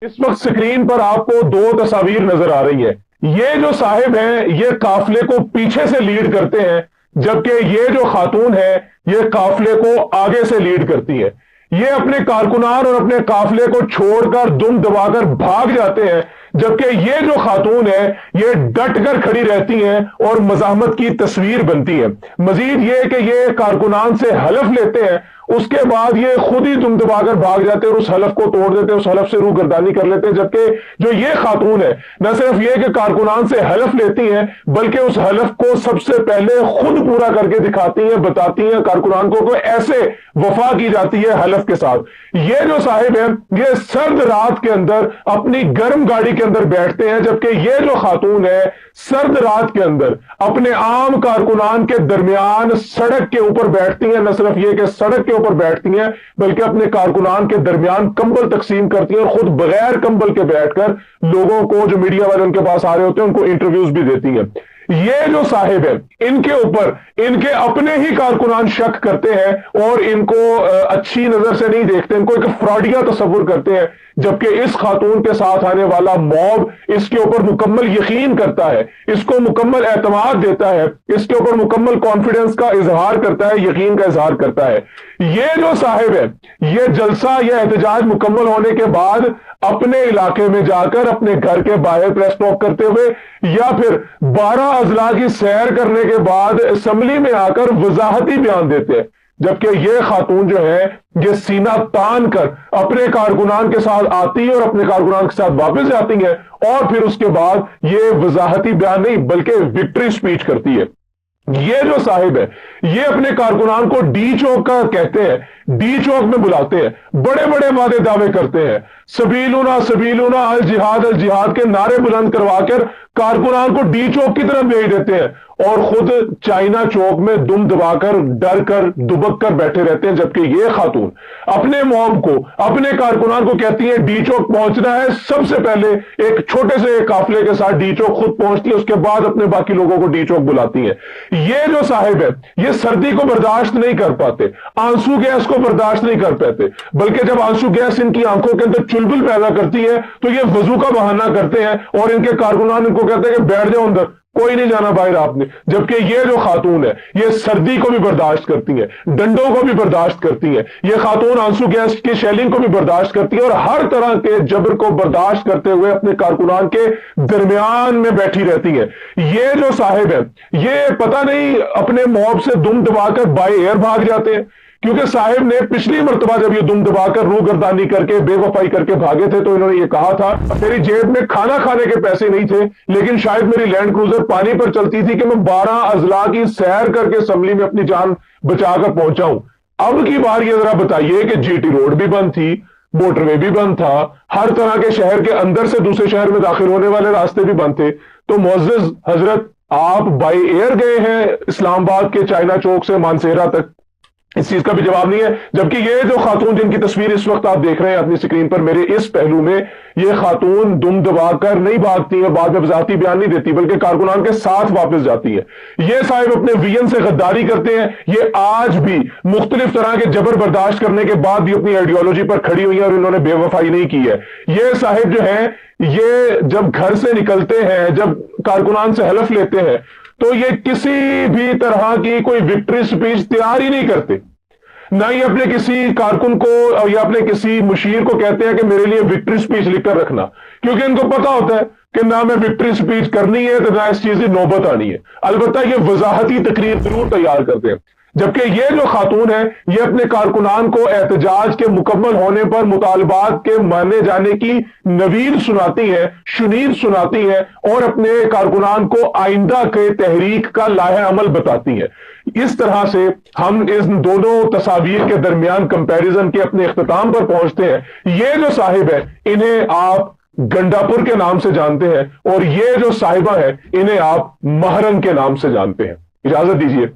اس وقت سکرین پر آپ کو دو تصاویر نظر آ رہی ہے. یہ جو صاحب ہیں یہ قافلے کو پیچھے سے لیڈ کرتے ہیں، جبکہ یہ جو خاتون ہے یہ قافلے کو آگے سے لیڈ کرتی ہے. یہ اپنے کارکنان اور اپنے قافلے کو چھوڑ کر دم دبا کر بھاگ جاتے ہیں، جبکہ یہ جو خاتون ہے یہ ڈٹ کر کھڑی رہتی ہیں اور مزاحمت کی تصویر بنتی ہے. مزید یہ کہ یہ کارکنان سے حلف لیتے ہیں، اس کے بعد یہ خود ہی دم دبا کر بھاگ جاتے ہیں اور اس حلف کو توڑ دیتے ہیں، اس حلف سے روگردانی کر لیتے ہیں. جبکہ جو یہ خاتون ہے نہ صرف یہ کہ کارکنان سے حلف لیتی ہیں بلکہ اس حلف کو سب سے پہلے خود پورا کر کے دکھاتی ہیں، بتاتی ہیں کارکنان کو کہ ایسے وفا کی جاتی ہے حلف کے ساتھ. یہ جو صاحب ہیں یہ سرد رات کے اندر اپنی گرم گاڑی کے اندر بیٹھتے ہیں، جبکہ یہ جو خاتون ہے سرد رات کے اندر اپنے عام کارکنان کے درمیان سڑک کے اوپر بیٹھتی ہیں. نہ صرف یہ کہ سڑک کے اوپر بیٹھتی ہیں بلکہ اپنے کارکنان کے درمیان کمبل تقسیم کرتی ہیں اور خود بغیر کمبل کے بیٹھ کر لوگوں کو، جو میڈیا والے ان کے پاس آ رہے ہوتے ہیں، ان کو انٹرویوز بھی دیتی ہیں. یہ جو صاحب ہے ان کے اوپر ان کے اپنے ہی کارکنان شک کرتے ہیں اور ان کو اچھی نظر سے نہیں دیکھتے، ان کو ایک فراڈیا تصور کرتے ہیں. جبکہ اس خاتون کے ساتھ آنے والا موب اس کے اوپر مکمل یقین کرتا ہے، اس کو مکمل اعتماد دیتا ہے، اس کے اوپر مکمل کانفیڈنس کا اظہار کرتا ہے، یقین کا اظہار کرتا ہے. یہ جو صاحب ہے یہ جلسہ، یہ احتجاج مکمل ہونے کے بعد اپنے علاقے میں جا کر اپنے گھر کے باہر پریس ٹاک کرتے ہوئے یا پھر 12 اضلاع کی سیر کرنے کے بعد اسمبلی میں آ کر وضاحتی بیان دیتے ہیں. جبکہ یہ خاتون جو ہے یہ سینہ تان کر اپنے کارکنان کے ساتھ آتی ہے اور اپنے کارکنان کے ساتھ واپس جاتی ہے اور پھر اس کے بعد یہ وضاحتی بیان نہیں بلکہ وکٹری سپیچ کرتی ہے. یہ جو صاحب ہے یہ اپنے کارکنان کو ڈی چوک کا کہتے ہیں، ڈی چوک میں بلاتے ہیں، بڑے بڑے وعدے دعوے کرتے ہیں، سبیلونا سبیلونا الجہاد الجہاد کے نعرے بلند کروا کر کارکنان کو ڈی چوک کی طرف بھیج دیتے ہیں اور خود چائنا چوک میں دم دبا کر ڈر کر دبک کر بیٹھے رہتے ہیں. جبکہ یہ خاتون اپنے موب کو، اپنے کارکنان کو کہتی ہیں ڈی چوک پہنچنا ہے، سب سے پہلے ایک چھوٹے سے قافلے کے ساتھ ڈی چوک خود پہنچتی ہے، اس کے بعد اپنے باقی لوگوں کو ڈی چوک بلاتی ہیں. یہ جو صاحب ہے یہ سردی کو برداشت نہیں کر پاتے، آنسو گیس کو برداشت نہیں کر پاتے، بلکہ جب آنسو گیس ان کی آنکھوں کے اندر چلبل پیدا کرتی ہے تو یہ وضو کا بہانہ کرتے ہیں اور ان کے کارکنان ان کو کہتے ہیں کہ بیٹھ جاؤ اندر، کوئی نہیں جانا باہر آپ نے. جبکہ یہ جو خاتون ہے یہ سردی کو بھی برداشت کرتی ہے، ڈنڈوں کو بھی برداشت کرتی ہے، یہ خاتون آنسو گیس کی شیلنگ کو بھی برداشت کرتی ہے اور ہر طرح کے جبر کو برداشت کرتے ہوئے اپنے کارکنان کے درمیان میں بیٹھی رہتی ہے. یہ جو صاحب ہے یہ پتہ نہیں اپنے موب سے دم دبا کر بائی ایئر بھاگ جاتے ہیں، کیونکہ صاحب نے پچھلی مرتبہ جب یہ دم دبا کر روگردانی کر کے بے وفائی کر کے بھاگے تھے تو انہوں نے یہ کہا تھا میری جیب میں کھانا کھانے کے پیسے نہیں تھے لیکن شاید میری لینڈ کروزر پانی پر چلتی تھی کہ میں 12 اضلاع کی سیر کر کے اسمبلی میں اپنی جان بچا کر پہنچا ہوں. اب کی بار یہ ذرا بتائیے کہ جی ٹی روڈ بھی بند تھی، موٹر وے بھی بند تھا، ہر طرح کے شہر کے اندر سے دوسرے شہر میں داخل ہونے والے راستے بھی بند تھے، تو معزز حضرت آپ بائی ایئر گئے ہیں اسلام آباد کے چائنا چوک سے مانسہرہ تک، اس چیز کا بھی جواب نہیں ہے. جبکہ یہ جو خاتون جن کی تصویر اس وقت آپ دیکھ رہے ہیں اپنی سکرین پر میرے اس پہلو میں، یہ خاتون دم دبا کر نہیں بھاگتی ہے، بعد میں وضاحتی بیان نہیں دیتی بلکہ کارکنان کے ساتھ واپس جاتی ہے. یہ صاحب اپنے وین سے غداری کرتے ہیں، یہ آج بھی مختلف طرح کے جبر برداشت کرنے کے بعد بھی اپنی آئیڈیالوجی پر کھڑی ہوئی ہیں اور انہوں نے بے وفائی نہیں کی ہے. یہ صاحب جو ہیں یہ جب گھر سے نکلتے ہیں، جب کارکنان سے حلف لیتے ہیں تو یہ کسی بھی طرح کی کوئی وکٹری سپیچ تیار ہی نہیں کرتے، نہ ہی اپنے کسی کارکن کو یا اپنے کسی مشیر کو کہتے ہیں کہ میرے لیے وکٹری سپیچ لکھ کر رکھنا، کیونکہ ان کو پتا ہوتا ہے کہ نہ میں وکٹری سپیچ کرنی ہے تو نہ اس چیز کی نوبت آنی ہے. البتہ یہ وضاحتی تقریر ضرور تیار کرتے ہیں. جبکہ یہ جو خاتون ہے یہ اپنے کارکنان کو احتجاج کے مکمل ہونے پر مطالبات کے مانے جانے کی نوید سناتی ہے، شنید سناتی ہے اور اپنے کارکنان کو آئندہ کے تحریک کا لائحہ عمل بتاتی ہے. اس طرح سے ہم ان دونوں تصاویر کے درمیان کمپیریزن کے اپنے اختتام پر پہنچتے ہیں. یہ جو صاحب ہے انہیں آپ گنڈاپور کے نام سے جانتے ہیں اور یہ جو صاحبہ ہے انہیں آپ مہرنگ کے نام سے جانتے ہیں. اجازت دیجیے.